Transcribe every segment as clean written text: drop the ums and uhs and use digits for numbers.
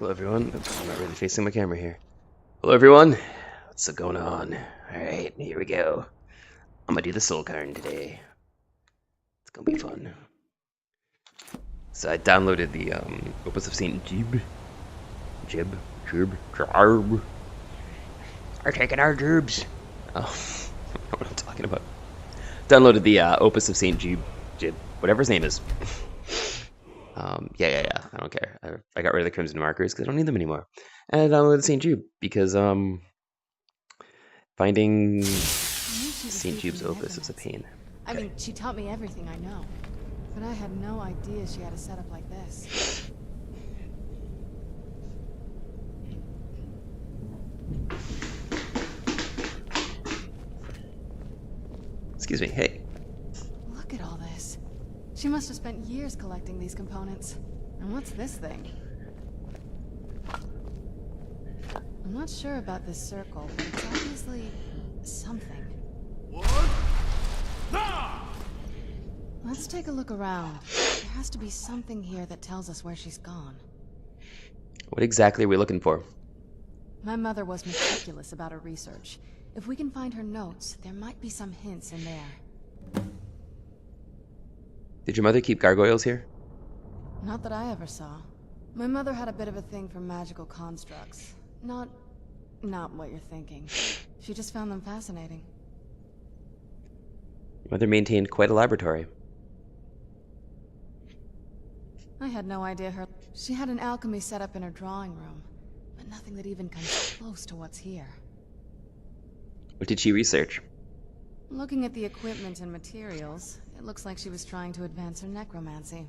Hello everyone. Oops, I'm not really facing my camera here. Hello everyone. What's going on? Alright, here we go. I'm gonna do the Soul Cairn today. It's gonna be fun. So I downloaded the Opus of Saint Jiub. Jiub. Are taking our Jiubs. Oh, I don't know what I'm talking about. Downloaded the Opus of Saint Jiub. Whatever his name is. Yeah. I don't care. I got rid of the crimson markers because I don't need them anymore. And I downloaded Saint Jiub because finding Saint Jiub's opus is a pain. I mean, she taught me everything I know, but I had no idea she had a setup like this. Excuse me. Hey. Look at all this. She must have spent years collecting these components. And what's this thing? I'm not sure about this circle, but it's obviously something. What? Ah! Let's take a look around. There has to be something here that tells us where she's gone. What exactly are we looking for? My mother was meticulous about her research. If we can find her notes, there might be some hints in there. Did your mother keep gargoyles here? Not that I ever saw. My mother had a bit of a thing for magical constructs. Not what you're thinking. She just found them fascinating. Your mother maintained quite a laboratory. I had no idea she had an alchemy set up in her drawing room, but nothing that even comes close to what's here. What did she research? Looking at the equipment and materials, it looks like she was trying to advance her necromancy.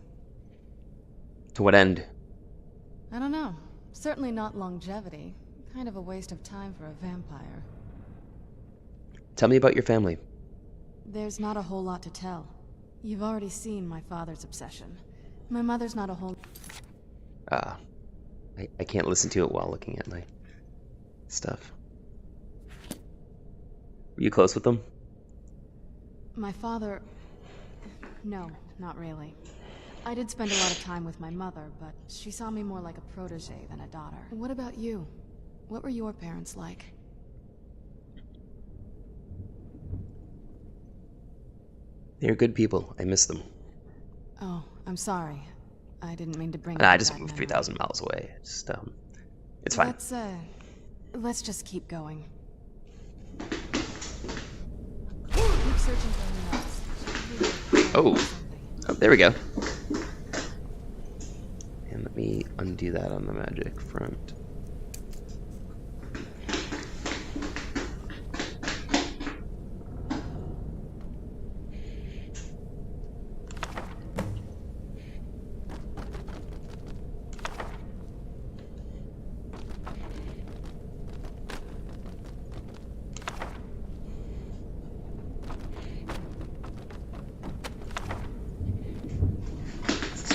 To what end? I don't know. Certainly not longevity. Kind of a waste of time for a vampire. Tell me about your family. There's not a whole lot to tell. You've already seen my father's obsession. My mother's not a whole... I can't listen to it while looking at my stuff. Were you close with them? My father... No, not really. I did spend a lot of time with my mother, but she saw me more like a protege than a daughter. What about you? What were your parents like? They're good people. I miss them. Oh, I'm sorry. I didn't mean to bring I up just that moved memory. 3,000 miles away. Just, it's fine. Let's just keep going. Keep searching for her notes. Oh, there we go. And let me undo that on the magic front.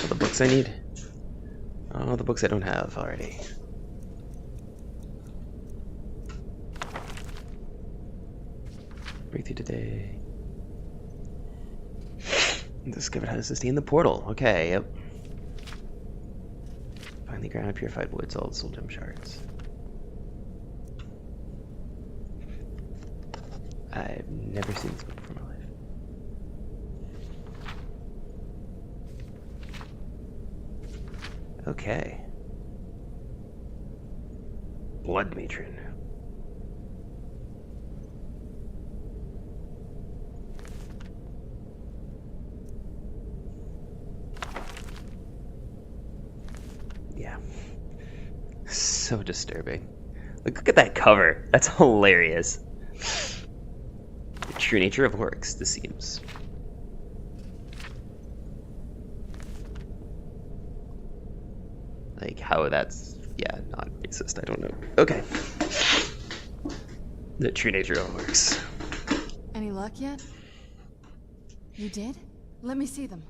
The books I need? Oh, the books I don't have already. Breakthrough today. Discovered how to sustain the portal. Okay, yep. Find the ground, purified woods, all the soul gem shards. I've never seen this book before in my life. Okay. Blood matron. Yeah. So disturbing. Look at that cover. That's hilarious. The true nature of orcs, this seems. Like how that's, yeah, not racist, I don't know. Okay. The true nature of orcs. Any luck yet? You did? Let me see them.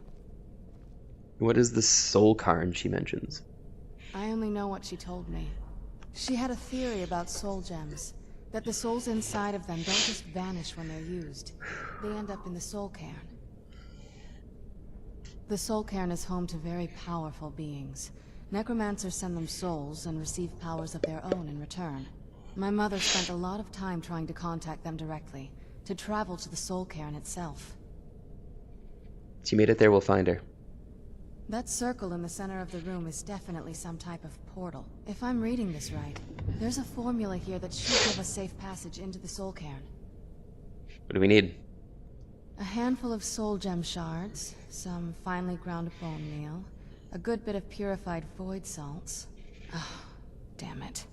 What is the Soul Cairn she mentions? I only know what she told me. She had a theory about soul gems. That the souls inside of them don't just vanish when they're used. They end up in the Soul Cairn. The Soul Cairn is home to very powerful beings. Necromancers send them souls and receive powers of their own in return. My mother spent a lot of time trying to contact them directly, to travel to the Soul Cairn itself. She made it there, we'll find her. That circle in the center of the room is definitely some type of portal. If I'm reading this right, there's a formula here that should give us safe passage into the Soul Cairn. What do we need? A handful of soul gem shards, some finely ground bone meal, a good bit of purified void salts. Oh, damn it.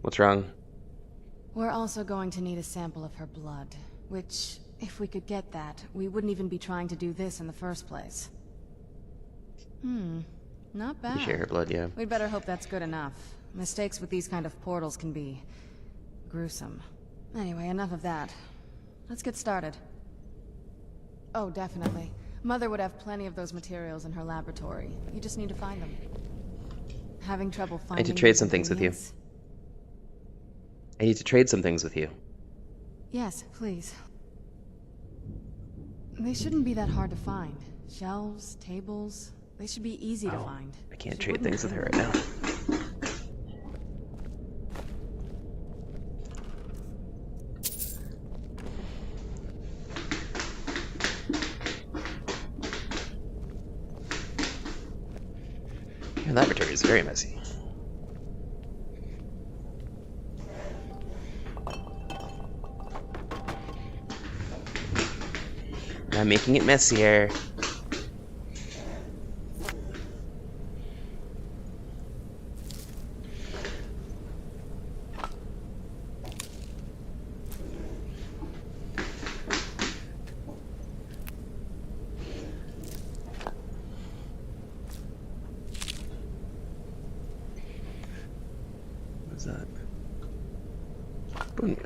What's wrong? We're also going to need a sample of her blood, which, if we could get that, we wouldn't even be trying to do this in the first place. Not bad. You share her blood, yeah. We'd better hope that's good enough. Mistakes with these kind of portals can be gruesome. Anyway, enough of that. Let's get started. Oh, definitely. Mother would have plenty of those materials in her laboratory. You just need to find them. Having trouble I finding need to trade some things with you. ingredients? I need to trade some things with you. Yes, please. They shouldn't be that hard to find. Shelves, tables, they should be easy to find. I can't She trade wouldn't things with her right care. now. Your laboratory is very messy. I'm making it messier. What's that? Boom.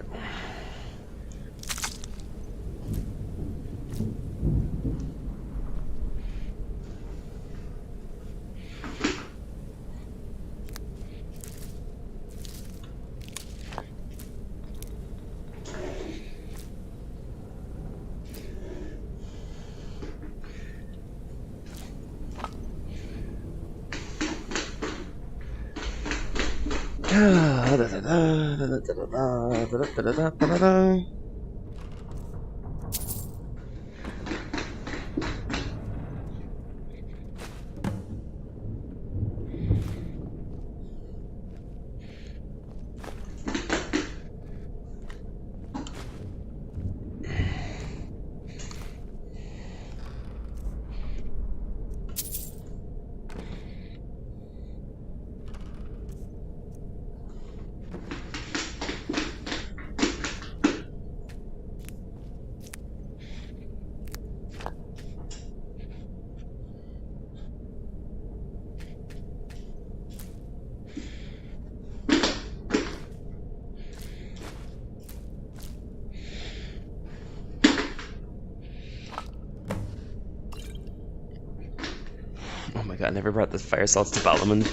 Oh my god, I never brought the fire salts to Ballamund.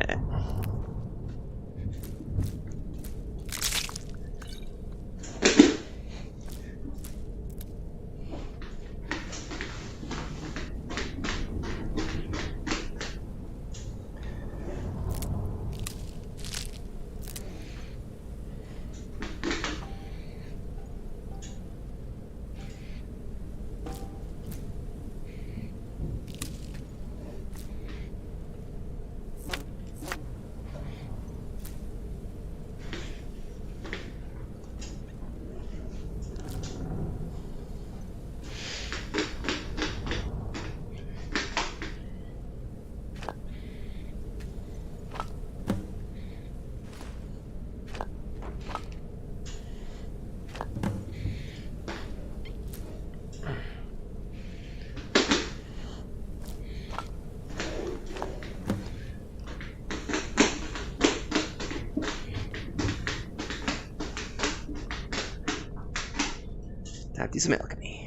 Eh. Time to do some alchemy.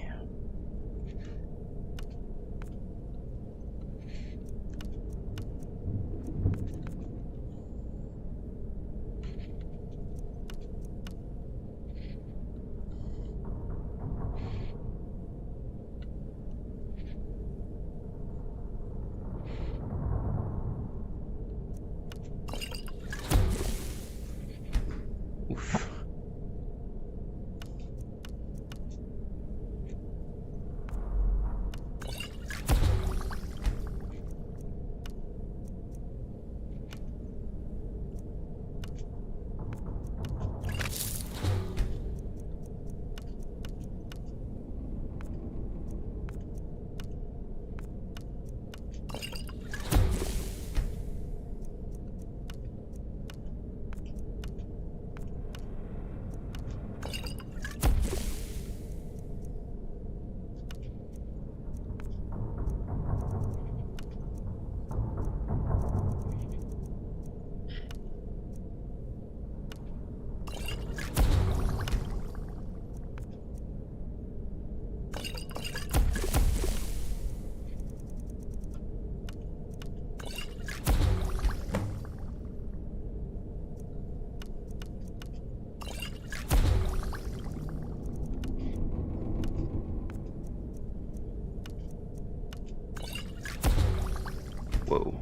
Whoa.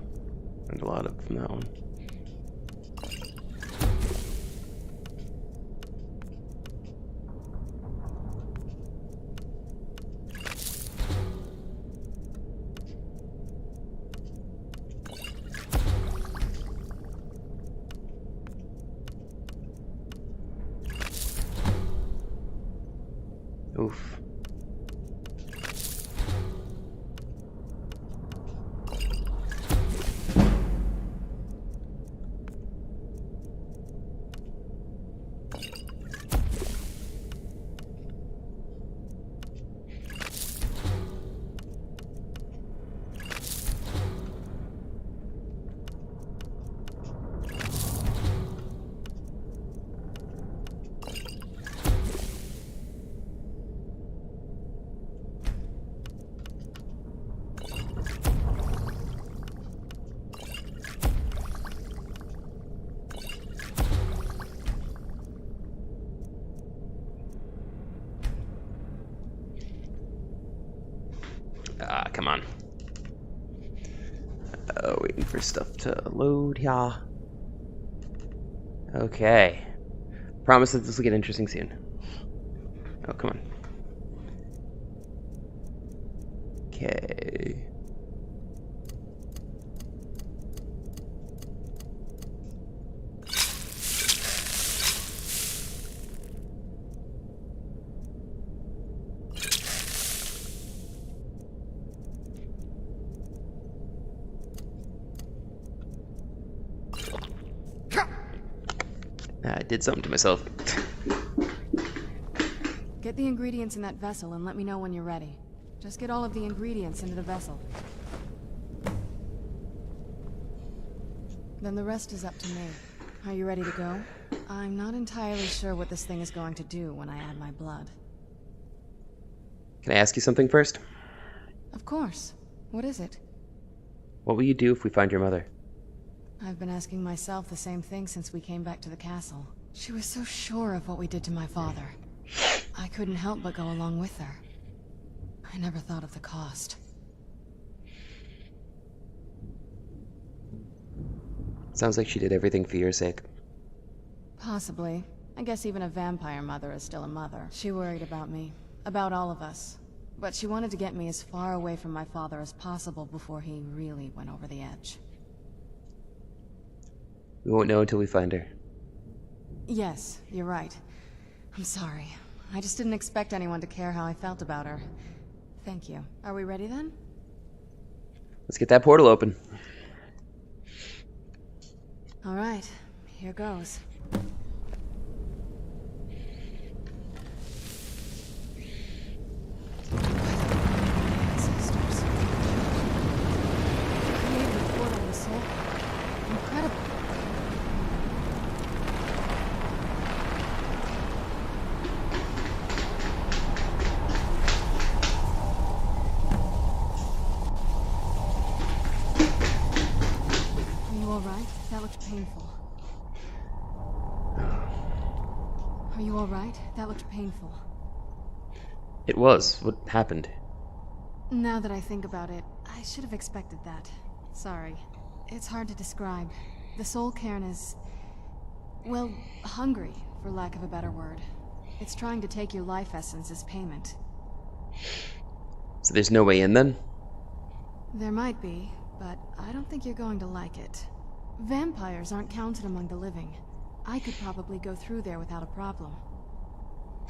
Learned a lot of from that one. Oof. Ah, come on. Waiting for stuff to load, yeah. Okay. Promise that this will get interesting soon. Oh, come on. Okay. I did something to myself. Get the ingredients in that vessel and let me know when you're ready. Just get all of the ingredients into the vessel. Then the rest is up to me. Are you ready to go? I'm not entirely sure what this thing is going to do when I add my blood. Can I ask you something first? Of course. What is it? What will you do if we find your mother? I've been asking myself the same thing since we came back to the castle. She was so sure of what we did to my father. I couldn't help but go along with her. I never thought of the cost. Sounds like she did everything for your sake. Possibly. I guess even a vampire mother is still a mother. She worried about me. About all of us. But she wanted to get me as far away from my father as possible before he really went over the edge. We won't know until we find her. Yes, you're right. I'm sorry. I just didn't expect anyone to care how I felt about her. Thank you. Are we ready then? Let's get that portal open. All right. Here goes. Ancestors. Created a portal in the Soul Cairn. Incredible. That looked painful. Are you alright? That looked painful. It was. What happened? Now that I think about it, I should have expected that. Sorry. It's hard to describe. The Soul Cairn is... well, hungry, for lack of a better word. It's trying to take your life essence as payment. So there's no way in then? There might be, but I don't think you're going to like it. Vampires aren't counted among the living. I could probably go through there without a problem.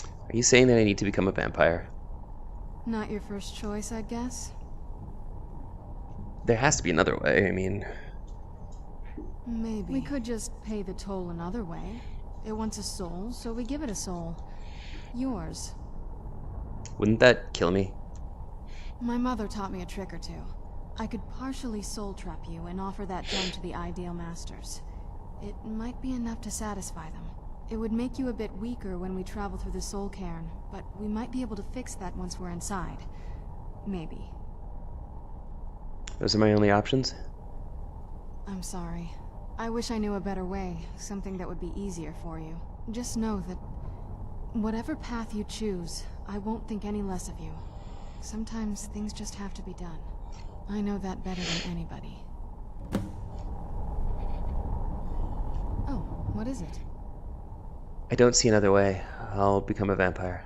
Are you saying that I need to become a vampire? Not your first choice, I'd guess? There has to be another way, I mean... Maybe. We could just pay the toll another way. It wants a soul, so we give it a soul. Yours. Wouldn't that kill me? My mother taught me a trick or two. I could partially soul trap you and offer that gem to the Ideal Masters. It might be enough to satisfy them. It would make you a bit weaker when we travel through the Soul Cairn, but we might be able to fix that once we're inside. Maybe. Those are my only options? I'm sorry. I wish I knew a better way, something that would be easier for you. Just know that whatever path you choose, I won't think any less of you. Sometimes things just have to be done. I know that better than anybody. What is it? I don't see another way. I'll become a vampire.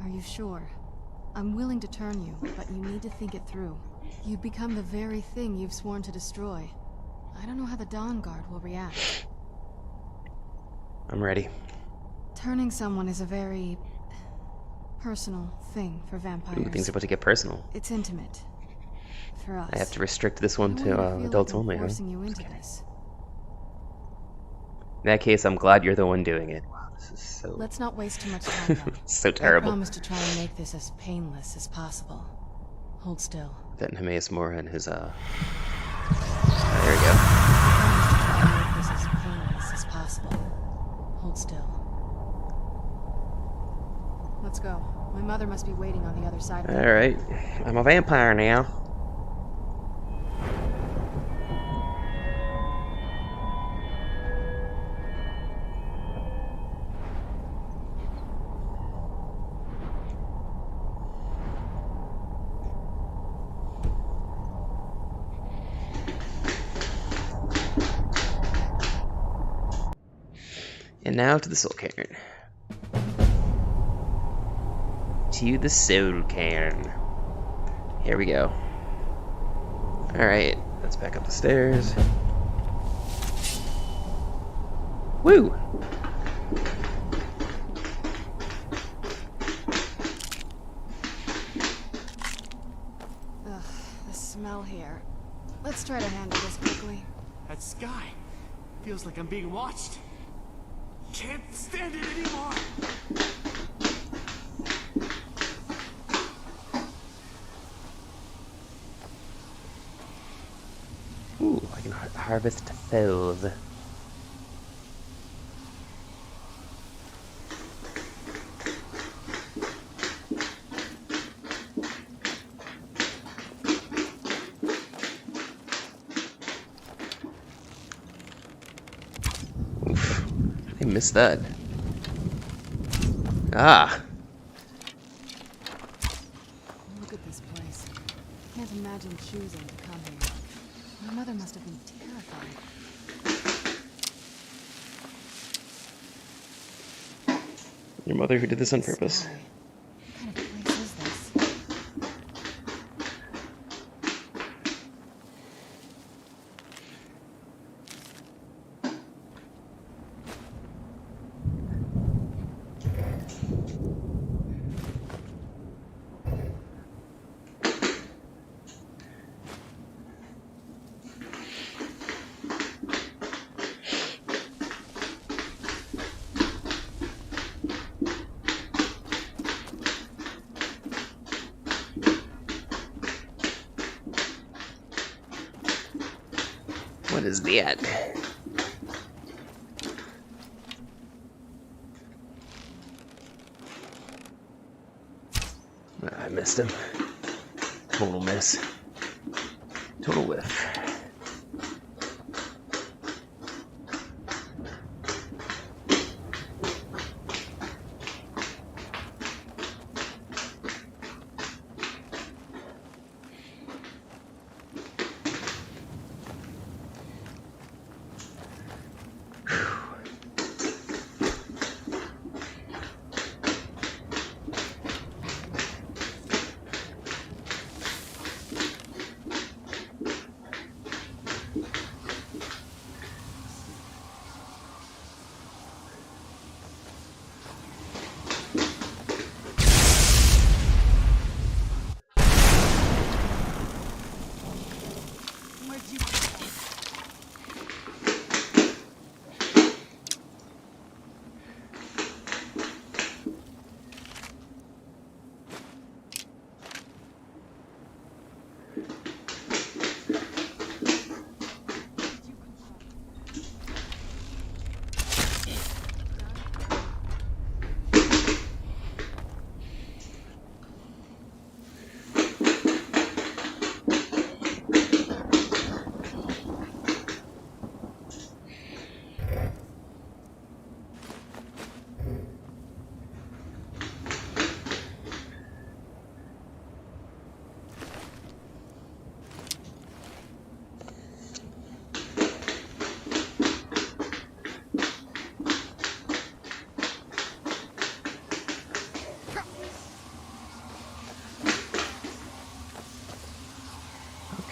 Are you sure? I'm willing to turn you, but you need to think it through. You'd become the very thing you've sworn to destroy. I don't know how the Dawn Guard will react. I'm ready. Turning someone is a very personal thing for vampires. Ooh, things are about to get personal. It's intimate. For us. I have to restrict this one I to want you feel adults like I'm only, huh? forcing you into this. In that case, I'm glad you're the one doing it. Wow, this is so... Let's not waste too much time, though. so I terrible. promise to try and make this as painless as possible. Hold still. That Nemesis Moran, his, there we go. I promise to try and make this as painless as possible. Hold still. Let's go. My mother must be waiting on the other side of the Alright, I'm a vampire now. And now to the Soul Cairn. To the Soul Cairn. Here we go. Alright, let's back up the stairs. Woo! Ugh, the smell here. Let's try to handle this quickly. That sky feels like I'm being watched. Can't stand it anymore. Ooh, I can harvest filth. Oof, I missed that. Ah! Look at this place. Can't imagine choosing to come here. My mother must have been terrified. Your mother who did this on purpose. Sky. What kind of place is this? What is that? I missed him. Total miss. Total whiff.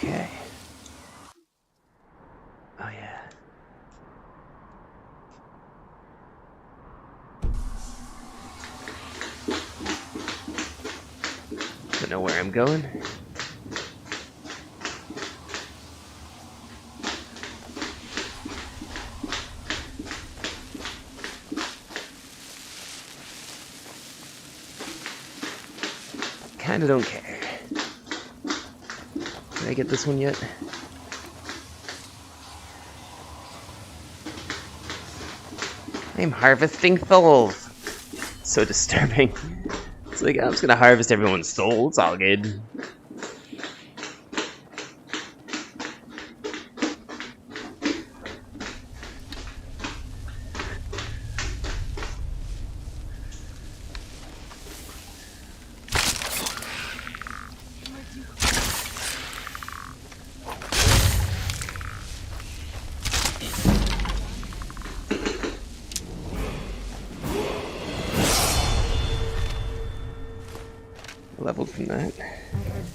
Okay. Oh yeah. Don't know where I'm going. Kinda don't care. Did I get this one yet? I'm harvesting souls. So disturbing. It's like, I'm just gonna harvest everyone's soul. It's all good. Leveled from that. I've heard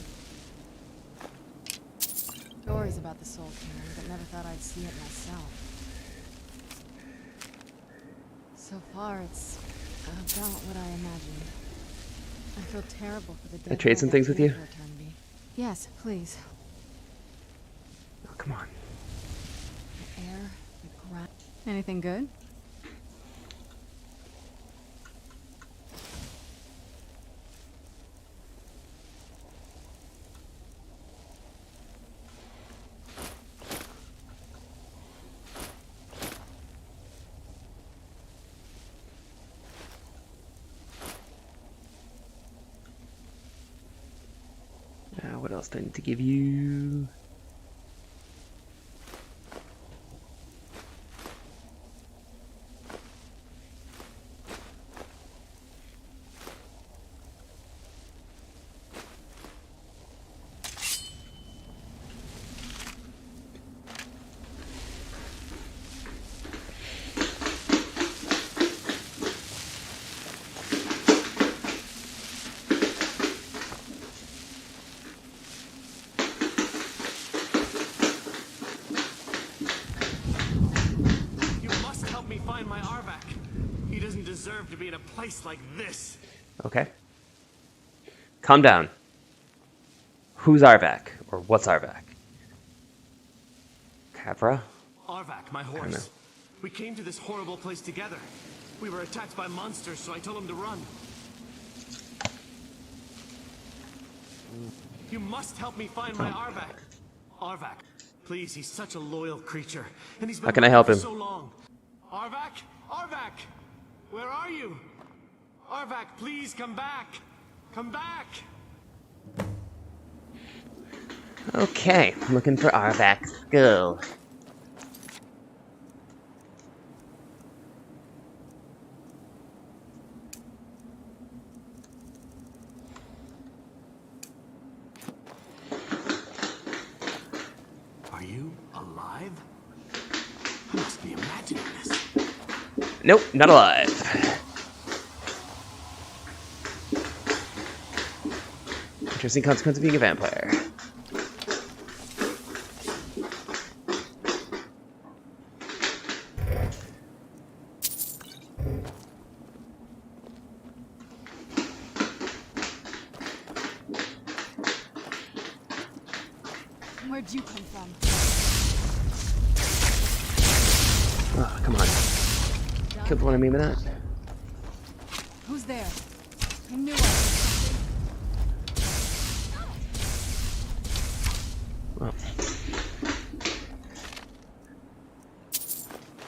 stories about the Soul Cairn, but never thought I'd see it myself. So far, it's about what I imagined. I feel terrible for the dead. Can I trade some things with you? Yes, please. Oh, come on. The air, the ground. Anything good? What else do I need to give you? To be in a place like this. Okay. Calm down. Who's Arvak? Or what's Arvak? Kavra? Arvak, my horse. We came to this horrible place together. We were attacked by monsters, so I told him to run. You must help me find my Arvak. Arvak, please, he's such a loyal creature. And he's been How can I help him? so long. Arvak? Arvak! Where are you? Arvak, please come back! Come back! Okay, I'm looking for Arvak's skull. Are you alive? I must be imagining this. Nope, not alive. Interesting consequence of being a vampire. Where'd you come from? Oh, come on. Killed one of me with that. Who's there? You knew I was Well.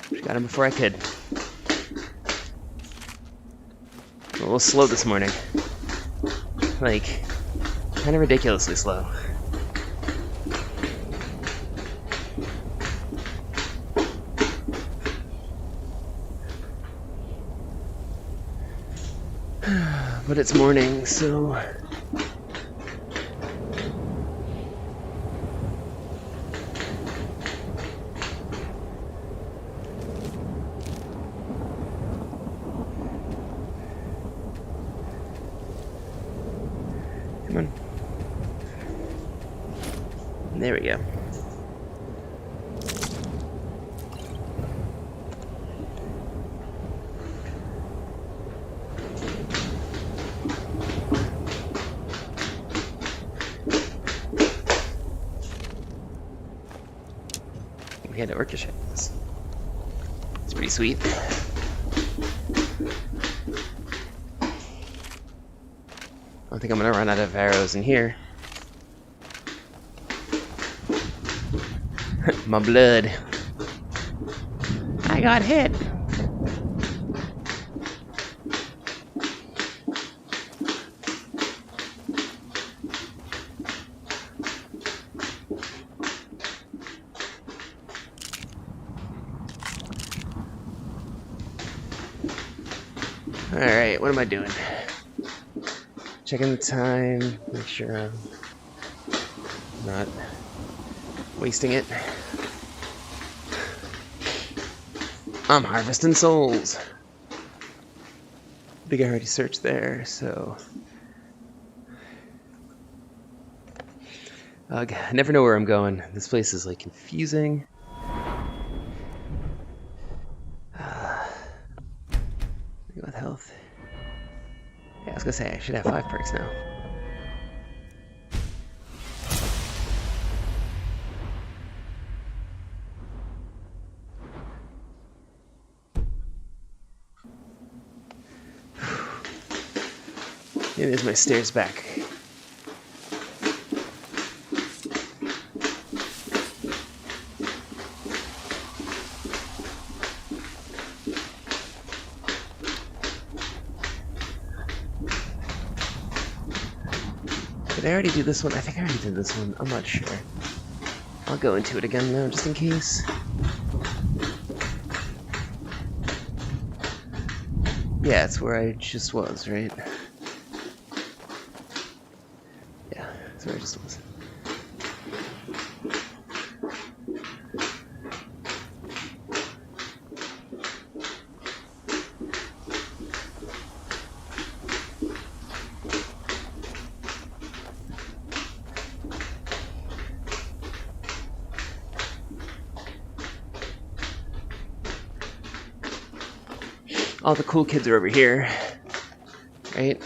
She got him before I could. A little slow this morning. Like, kind of ridiculously slow. But it's morning, so... Come on. There we go. We had to orchestrate this. It's pretty sweet. I don't think I'm gonna run out of arrows in here. My blood. I got hit. Alright, what am I doing? Checking the time, make sure I'm not wasting it. I'm harvesting souls. I think I already searched there, so... Ugh, I never know where I'm going. This place is like confusing. With health. Yeah, I was gonna say I should have 5 perks now. Here is my stairs back. Did I already do this one? I think I already did this one. I'm not sure. I'll go into it again now, just in case. Yeah, it's where I just was, right? Yeah, that's where I just was. All the cool kids are over here, right?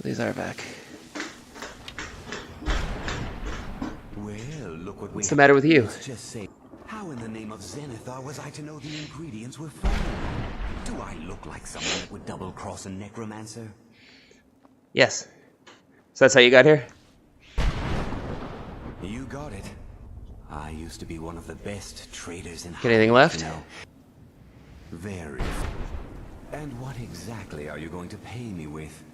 These are back. Well, look what What's the matter with you? Let's just say, how in the name of Zenithar was I to know the ingredients were found? Do I look like someone that would double-cross a necromancer? Yes. So that's how you got here? You got it. I used to be one of the best traders in Got anything left? you know. Very. And what exactly are you going to pay me with?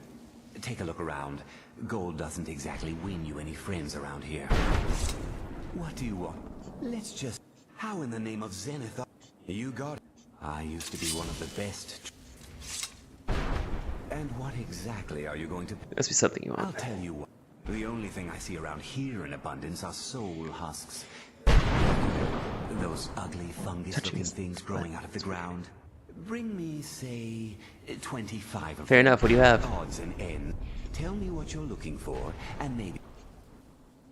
Take a look around. Gold doesn't exactly win you any friends around here. What do you want? Let's just... How in the name of Zenithar? You got it. I used to be one of the best... And what exactly are you going to... Must be something you I'll want. tell you what. The only thing I see around here in abundance are soul husks. Those ugly fungus-looking things growing out of the ground. Bring me, say, 25 of Fair them. enough, what do you have? Odds and ends. Tell me what you're looking for, and maybe...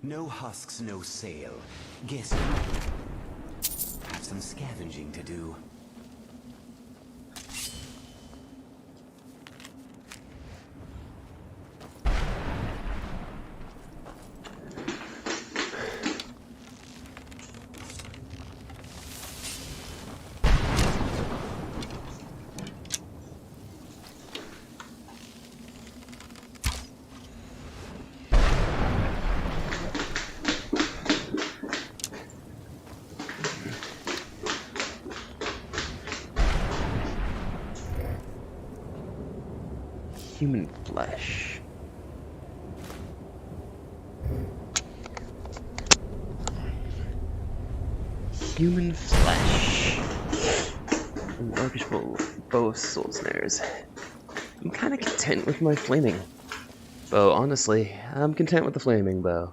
No husks, no sale. Guess you have some scavenging to do. Human flesh. Human flesh. An orcish bow of soul snares. I'm kind of content with my flaming bow, honestly. I'm content with the flaming bow.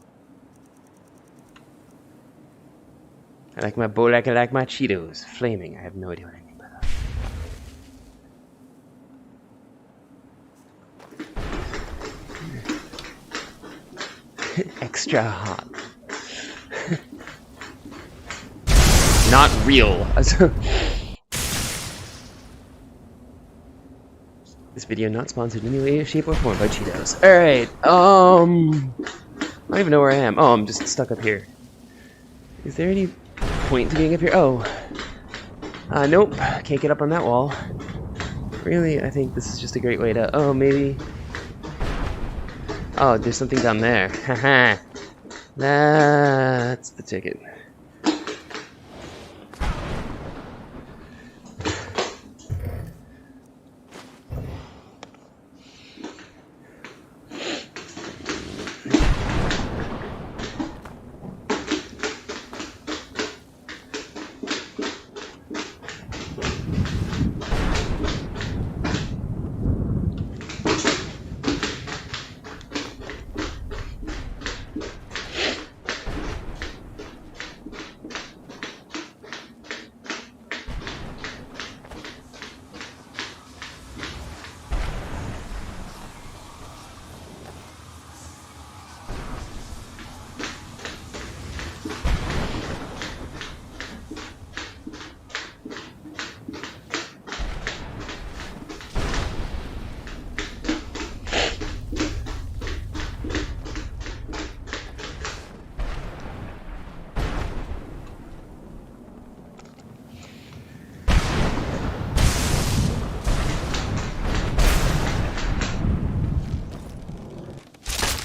I like my bow like I like my Cheetos. Flaming. I have no idea what I mean by that. Extra hot. Not real. This video not sponsored in any way, shape, or form by Cheetos. Alright, I don't even know where I am. Oh, I'm just stuck up here. Is there any point to being up here? Oh. Nope. Can't get up on that wall. Really? I think this is just a great way to... Oh, maybe... Oh, there's something down there. Haha. That's the ticket.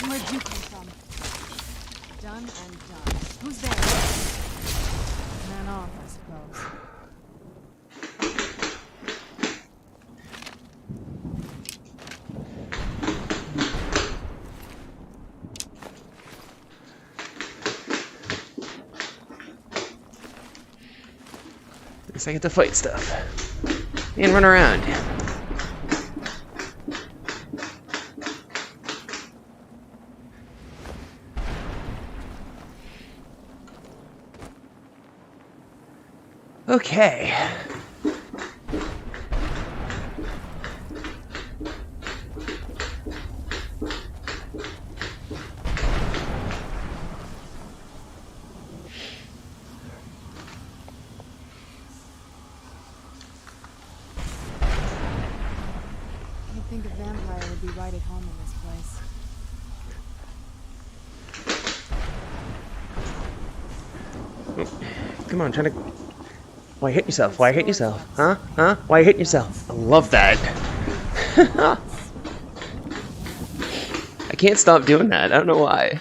Where'd you come from? Done and done. Who's there? Man off, I suppose. I guess I get to fight stuff. And run around. Okay. You'd think a vampire would be right at home in this place. Come on, trying to... Why hit yourself? Why hit yourself? Huh? Huh? Why hit yourself? I love that. I can't stop doing that. I don't know why.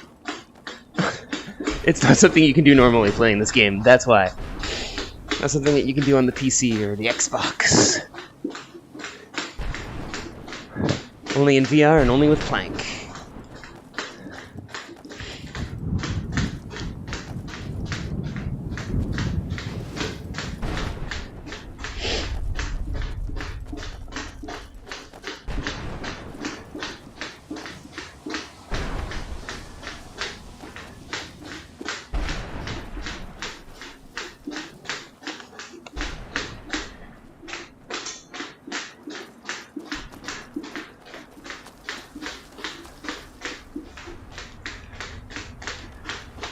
It's not something you can do normally playing this game. That's why. Not something that you can do on the PC or the Xbox. Only in VR and only with Plank.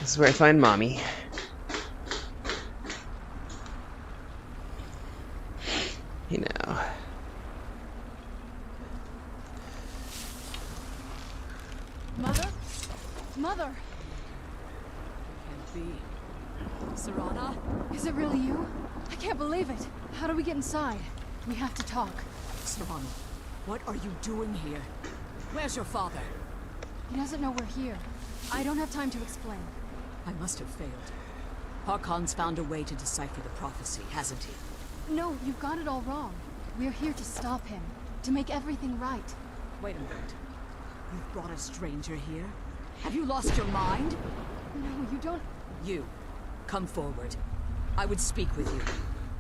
This is where I find Mommy. You know. Mother? Mother! Can't be. Serana? Is it really you? I can't believe it. How do we get inside? We have to talk. Serana, what are you doing here? Where's your father? He doesn't know we're here. I don't have time to explain. I must have failed. Harkon's found a way to decipher the prophecy, hasn't he? No, you've got it all wrong. We're here to stop him. To make everything right. Wait a minute. You've brought a stranger here? Have you lost your mind? No, you don't... You, come forward. I would speak with you.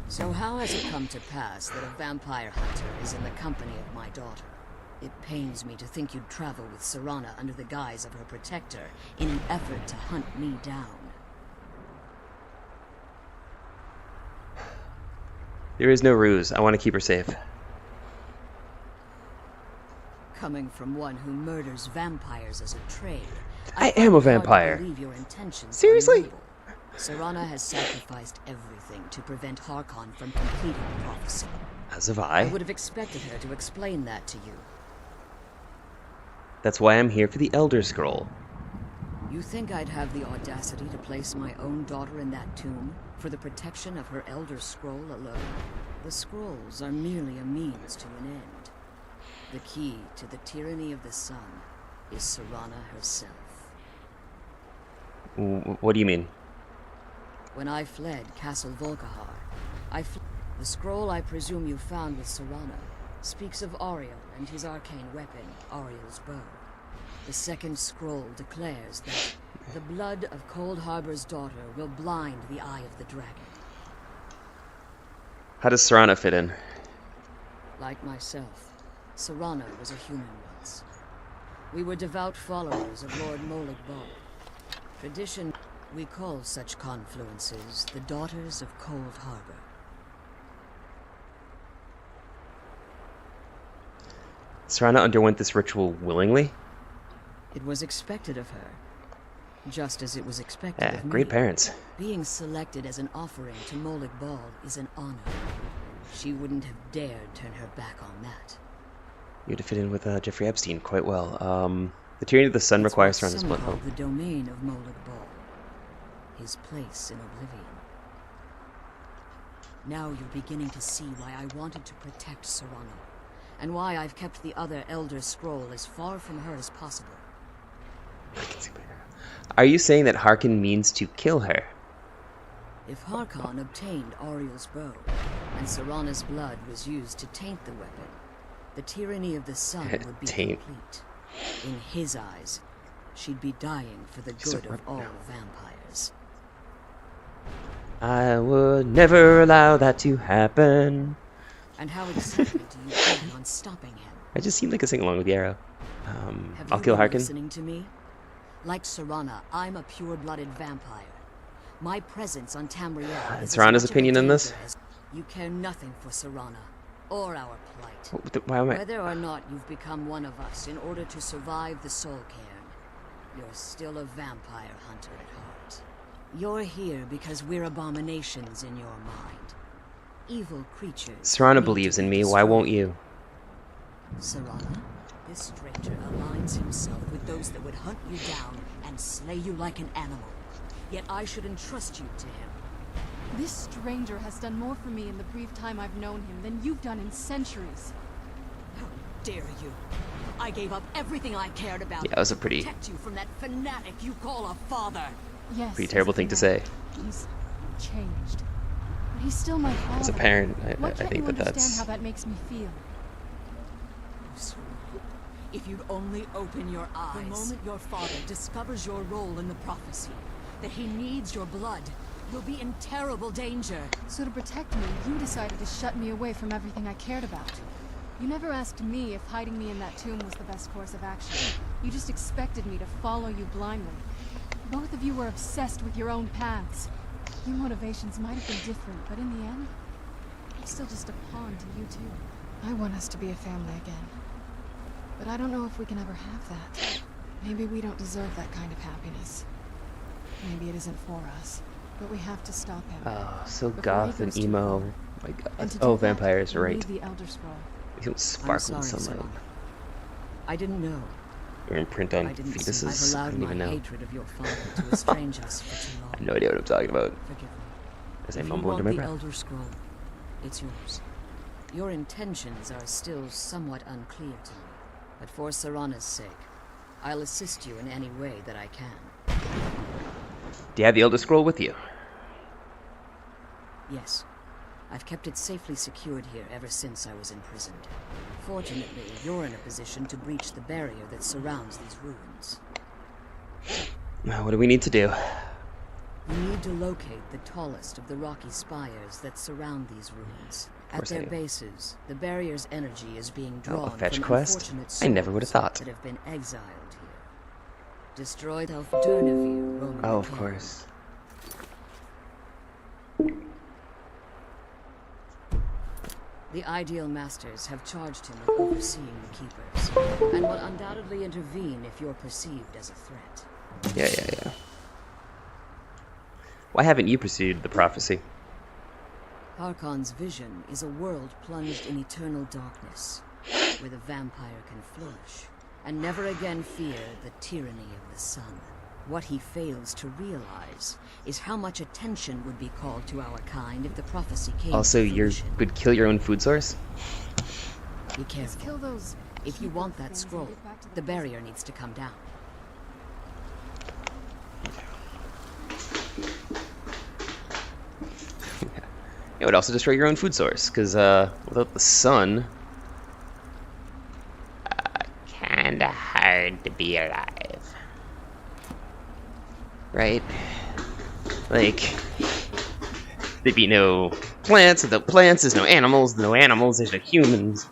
So how has it come to pass that a vampire hunter is in the company of my daughter? It pains me to think you'd travel with Serana under the guise of her protector in an effort to hunt me down. There is no ruse. I want to keep her safe. Coming from one who murders vampires as a trade, I find am a it hard to vampire. believe your intentions are Seriously? noble. Serana has sacrificed everything to prevent Harkon from completing the prophecy. As have I I. would have expected her to explain that to you. That's why I'm here for the Elder Scroll. You think I'd have the audacity to place my own daughter in that tomb for the protection of her Elder Scroll alone? The scrolls are merely a means to an end. The key to the tyranny of the sun is Serana herself. What do you mean? When I fled Castle Volkahar, the scroll I presume you found with Serana speaks of Ariel and his arcane weapon, Ariel's bow. The second scroll declares that the blood of Cold Harbor's daughter will blind the eye of the dragon. How does Serana fit in? Like myself, Serana was a human once. We were devout followers of Lord Molig Ball. Tradition, we call such confluences the Daughters of Cold Harbor. Serana underwent this ritual willingly? It was expected of her, just as it was expected Yeah, of me. great parents. Being selected as an offering to Molig Ball is an honor. She wouldn't have dared turn her back on that. You had to fit in with Jeffrey Epstein quite well. The tyranny of the sun requires Serana's Some blood. call the domain of Molig Ball, his place in oblivion. Now you're beginning to see why I wanted to protect Serana, and why I've kept the other Elder Scroll as far from her as possible. Are you saying that Harkon means to kill her? If Harkon obtained Ariel's bow, and Serana's blood was used to taint the weapon, the tyranny of the sun would be Taint. complete. In his eyes, she'd be dying for the She's a good of rep- all no. vampires. I would never allow that to happen. And how exactly do you plan on stopping him? I just seem like a sing-along with the arrow. Have I'll you kill been Harkon. listening to me? Like Serana, I'm a pure-blooded vampire. My presence on Tamriel is as Serana's much of a opinion on this? danger as- You care nothing for Serana, or our plight. Why am I... Whether or not you've become one of us in order to survive the Soul Cairn, you're still a vampire hunter at heart. You're here because we're abominations in your mind. Evil creatures. Serana need believes to in be me. Why destroyed. won't you? Serana, this stranger aligns himself with those that would hunt you down and slay you like an animal. Yet I should entrust you to him. This stranger has done more for me in the brief time I've known him than you've done in centuries. How dare you? I gave up everything I cared about Yeah, that was a pretty... protect you from that fanatic you call a father. Yes. Pretty terrible as a thing to fanatic, say. He's changed. But he's still my father. As a parent, Why I can't think you that understand that's... how that makes me feel? If you'd only open your eyes. The moment your father discovers your role in the prophecy, that he needs your blood, you'll be in terrible danger. So to protect me, you decided to shut me away from everything I cared about. You never asked me if hiding me in that tomb was the best course of action. You just expected me to follow you blindly. Both of you were obsessed with your own paths. Your motivations might have been different, but in the end, I'm still just a pawn to you two. I want us to be a family again. But I don't know if we can ever have that. Maybe we don't deserve that kind of happiness. Maybe it isn't for us. But we have to stop him. Oh, so before he goth and goes too emo. far. My god. And to Oh, do that, vampires, we right. need the Elder Scroll. They don't sparkle in sorry, sunlight. Serana. I didn't know. Or imprint on I didn't see. fetuses. I've I allowed don't my even know. hatred of your father to estrange us for too long. I have no idea what I'm talking about. Forgive me. As I If you mumble under want my the breath. Elder Scroll, it's yours. Your intentions are still somewhat unclear to me, but for Serana's sake, I'll assist you in any way that I can. Do you have the Elder Scroll with you? Yes. I've kept it safely secured here ever since I was imprisoned. Fortunately, you're in a position to breach the barrier that surrounds these ruins. Now, what do we need to do? You need to locate the tallest of the rocky spires that surround these ruins. At course I their do. bases, the barrier's energy is being Oh, drawn a fetch from quest? unfortunate I never would have souls thought. that have been exiled here. Destroy Elf Durnevere roaming Oh, the of plains. course. The Ideal Masters have charged him with overseeing the Keepers, and will undoubtedly intervene if you're perceived as a threat. Yeah. Why haven't you pursued the prophecy? Harkon's vision is a world plunged in eternal darkness, where the vampire can flourish, and never again fear the tyranny of the sun. What he fails to realize is how much attention would be called to our kind if the prophecy came Also, to you fruition. would kill your own food source? Be careful. Kill those. If you want that things and scroll, get back to the barrier needs to come down. It would also destroy your own food source, because without the sun, kinda hard to be alive. Right? Like, there'd be no plants. Without plants, there's no animals. No animals, there's no humans.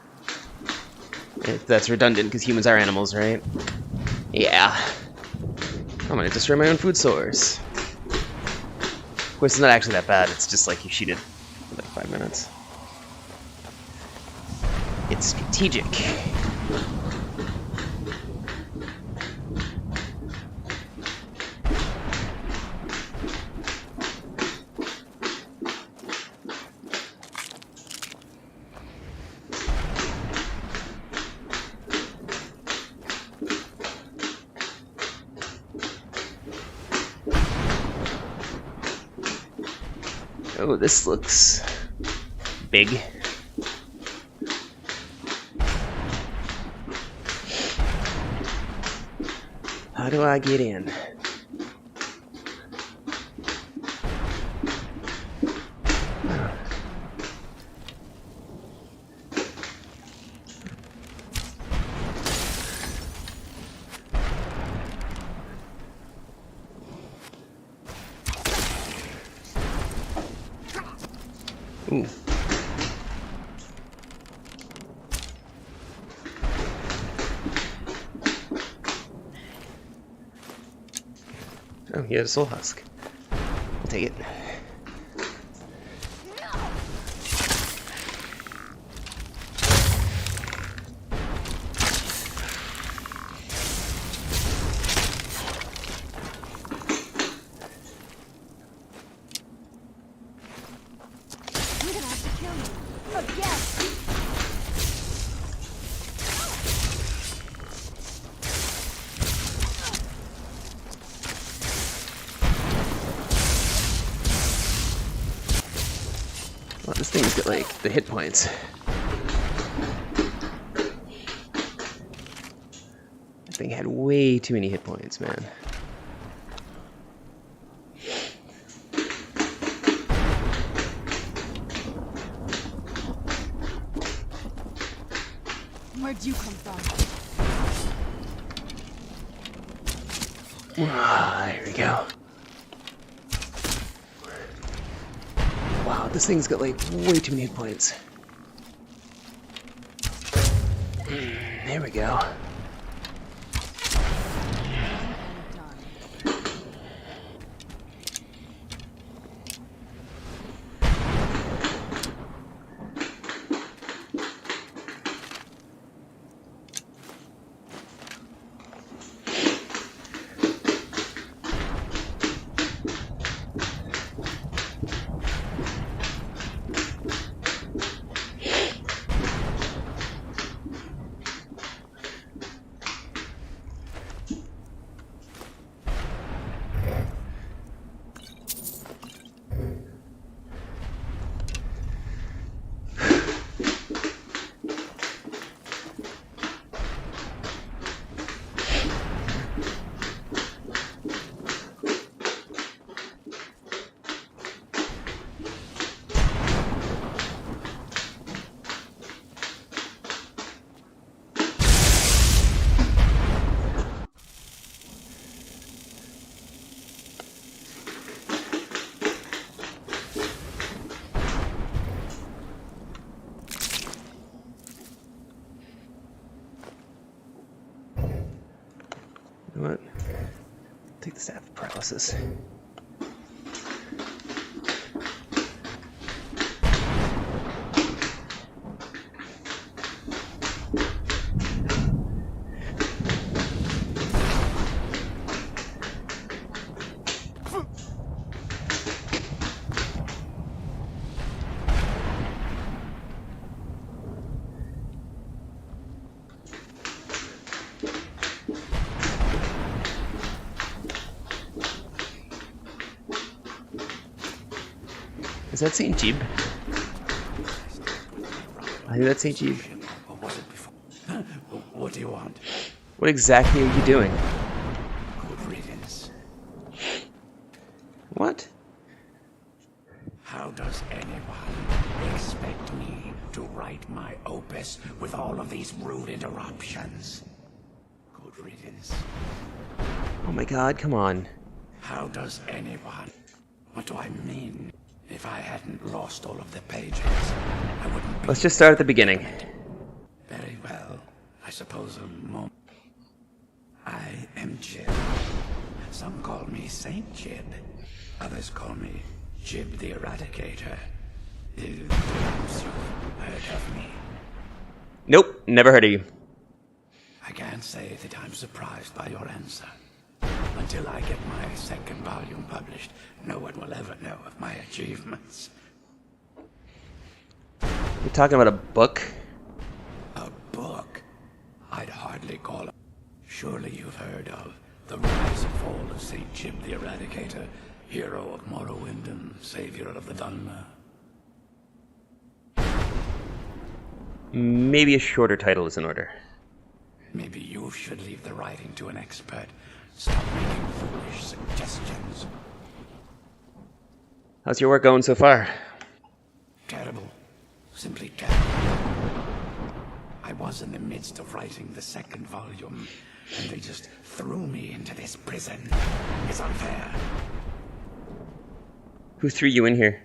If that's redundant, because humans are animals, right? Yeah. I'm gonna destroy my own food source. Of course, it's not actually that bad. It's just like you cheated for like 5 minutes. It's strategic. Oh, this looks big. How do I get in? Ooh. Oh, he had a soul husk. I'll take it. Well, this thing's got like the hit points. That thing had way too many hit points, man. Where'd you come from? Ah, there we go. Wow, this thing's got like way too many hit points. There we go. You know what? Take the staff of paralysis. that Saint Jiub? I think that's Saint Jiub. Or was it before? What do you want? What exactly are you doing? Good riddance. What? How does anyone expect me to write my opus with all of these rude interruptions? Good riddance. Oh my god, come on. How does anyone? What do I mean? If I hadn't lost all of the pages, I wouldn't be... Let's just start at the beginning. Very well. I suppose a moment. I am Jiub. Some call me Saint Jiub. Others call me Jiub the Eradicator. Perhaps you've heard of me. Nope, never heard of you. I can't say that I'm surprised by your answer. Until I get my second volume published, no one will ever know of my achievements. You're talking about a book? A book? I'd hardly call it. Surely you've heard of The Rise and Fall of Saint Jiub the Eradicator, hero of Morrowind and savior of the Dharma. Maybe a shorter title is in order. Maybe you should leave the writing to an expert. Stop making foolish suggestions. How's your work going so far? Terrible. Simply terrible. I was in the midst of writing the second volume, and they just threw me into this prison. It's unfair. Who threw you in here?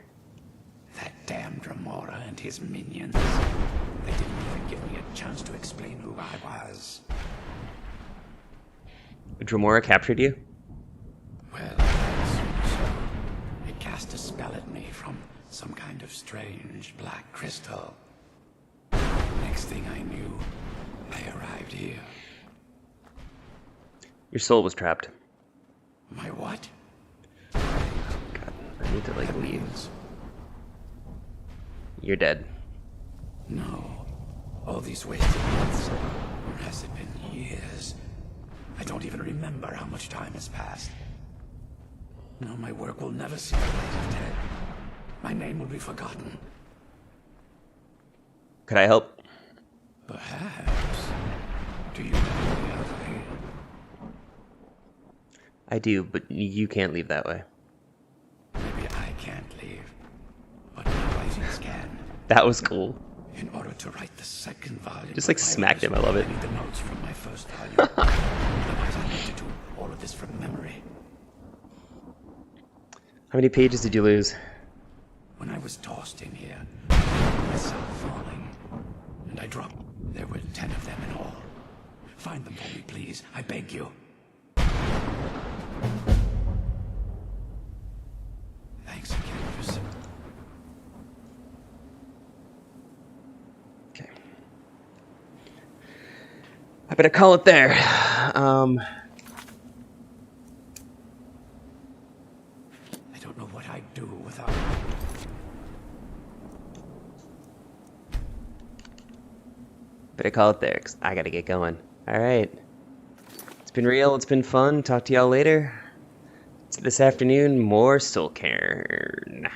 That damned Remora and his minions. They didn't even give me a chance to explain who I was. Dremora captured you? Well, I assume so. It cast a spell at me from some kind of strange black crystal. Next thing I knew, I arrived here. Your soul was trapped. My what? God, I need to, like, That leave. means You're dead. no. All these wasted months. Or has it been years? I don't even remember how much time has passed. No, my work will never see the light of day. My name will be forgotten. Could I help? Perhaps. Do you know any other way? I do, but you can't leave that way. Maybe I can't leave, but my writings can. That was cool. In order to write the second volume, Just, like, of my smacked him. I opus, love it. I need the notes from my first volume. Otherwise, I need to do all of this from memory. How many pages did you lose? When I was tossed in here, I found myself falling, and I dropped. There were 10 of them in all. Find them for me, please. I beg you. Thanks again, Priscilla. Okay. I better call it there. I don't know what I'd do without... Better call it there, because I gotta get going. Alright. It's been real, it's been fun. Talk to y'all later. This afternoon, more Soul Cairn.